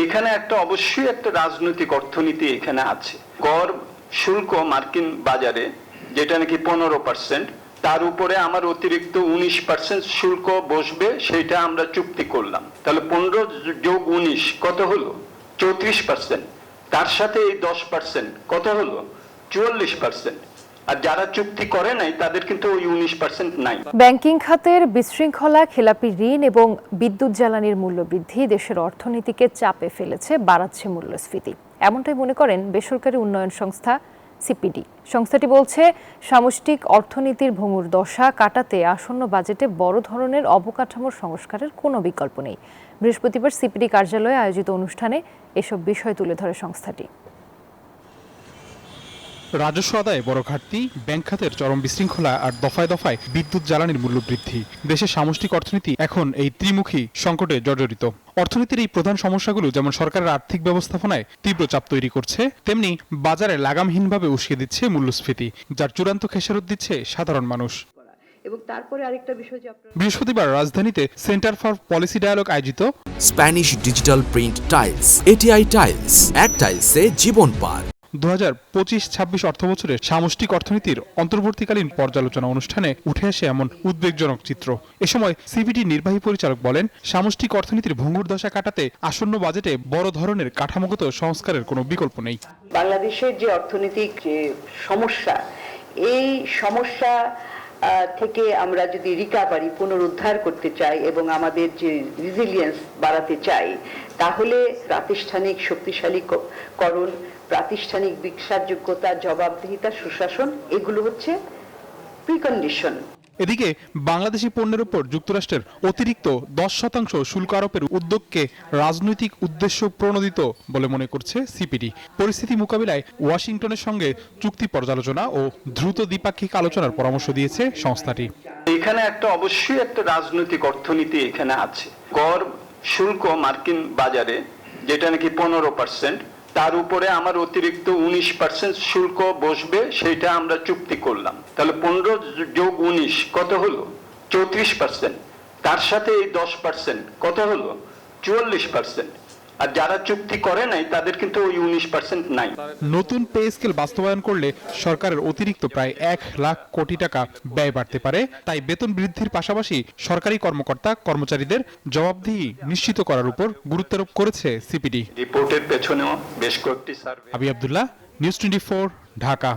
এখানে অবশ্যই একটা রাজনৈতিক অর্থনীতি এখানে আছে। কর শুল্ক মার্কিন বাজারে যেটা নাকি 15%, তার উপরে আমার অতিরিক্ত 19% শুল্ক বসবে, সেটা আমরা চুক্তি করলাম। তাহলে 15 যোগ 19 কত হলো? 34%। তার সাথে এই 10% কত হলো? 44%। আর যারা চুক্তি করে নাই তাদের কিন্তু ওই 19% নাই। ব্যাংকিং খাতের বিশৃঙ্খলা, খেলাপি ঋণ এবং বিদ্যুৎ জ্বালানির মূল্য বৃদ্ধি দেশের অর্থনীতিকে চাপে ফেলেছে, বাড়াচ্ছে মূল্যস্ফীতি। এমনটাই মনে করেন বেসরকারি উন্নয়ন সংস্থা সিপিডি। সংস্থাটি বলছে, সামষ্টিক অর্থনীতির ভঙ্গুর দশা কাটাতে আসন্ন বাজেটে বড় ধরনের অবকাঠামোর সংস্কারের কোনো বিকল্প নেই। বৃহস্পতিবার সিপিডি কার্যালয়ে আয়োজিত অনুষ্ঠানে এসব বিষয় তুলে ধরে সংস্থাটি। রাজস্ব আদায়ে বড় ঘাটতি, ব্যাংক খাতের চরম বিশৃঙ্খলা আর দফায় দফায় বিদ্যুৎ জ্বালানির মূল্য বৃদ্ধি দেশের সামষ্টিক অর্থনীতি এখন এই ত্রিমুখী সংকটে জর্জরিত। অর্থনীতির এই প্রধান সমস্যাগুলো যেমন সরকারের আর্থিক ব্যবস্থাপনায় তীব্র চাপ তৈরি করছে, তেমনি বাজারে লাগামহীনভাবে উস্কে দিচ্ছে মূল্যস্ফীতি, যার চূড়ান্ত খেসারত দিচ্ছে সাধারণ মানুষ। এবং তারপরে আরেকটা বিষয় যে বৃহস্পতিবার রাজধানীতে সেন্টার ফর পলিসি ডায়ালগ আয়োজিত Spanish digital print tiles, ATI tiles, এক টাইলসে জীবন পার 2025-26 অর্থবছরের সামষ্টিক অর্থনীতির অন্তর্বর্তীকালীন পর্যালোচনা অনুষ্ঠানে উঠে আসে এমন উদ্বেগজনক চিত্র। এ সময় সিপিডি নির্বাহী পরিচালক বলেন, সামষ্টিক অর্থনীতির ভঙ্গুর দশা কাটাতে আসন্ন বাজেটে বড় ধরনের কাঠামোগত সংস্কারের কোনো বিকল্প নেই। বাংলাদেশের যে অর্থনৈতিক যে সমস্যা, এই সমস্যা থেকে আমরা যদি রিকভারি পুনরুদ্ধার করতে চাই এবং আমাদের যে রেজিলিয়েন্স বাড়াতে চাই, তাহলে প্রাতিষ্ঠানিক শক্তিশালীকরণ, প্রাতিষ্ঠানিক বিশ্বাসযোগ্যতা, জবাবদিহিতা, সুশাসন, এগুলো হচ্ছে প্রিকন্ডিশন। এদিকে বাংলাদেশি পণ্যের উপর যুক্তরাষ্ট্রের অতিরিক্ত 10% শুল্ক আরোপের উদ্যোগকে রাজনৈতিক উদ্দেশ্য প্রণোদিত বলে মনে করছে সিপিডি। পরিস্থিতি মোকাবিলায় ওয়াশিংটনের সঙ্গে চুক্তি পর্যালোচনা ও দ্রুত দ্বিপাক্ষিক আলোচনার পরামর্শ দিয়েছে সংস্থাটি। এখানে অবশ্যই একটা রাজনৈতিক অর্থনীতি এখানে আছে। কর শুল্ক মার্কিন বাজারে যেটা নাকি 15%, তার উপরে আমার অতিরিক্ত 19% শুল্ক বসবে, সেটা আমরা চুক্তি করলাম। তাহলে 15 যোগ 19 কত হলো? 34%। তার সাথে এই 10% কত হলো? 44%। আর যারা চুক্তি করে নাই তাদের কিন্তু ওই 19% নাই। নতুন পে স্কেল বাস্তবায়ন করলে সরকারের অতিরিক্ত প্রায় 1 লাখ কোটি টাকা ব্যয় বাড়তে পারে। তাই বেতন বৃদ্ধির পাশাপাশি সরকারি কর্মকর্তা কর্মচারীদের জবাবদিহি নিশ্চিত করার উপর গুরুত্বারোপ করেছে সিপিডি। রিপোর্টের পেছনেও বেশ কয়েকটি সার্ভে। আবি আব্দুল্লাহ, নিউজ 24, ঢাকা।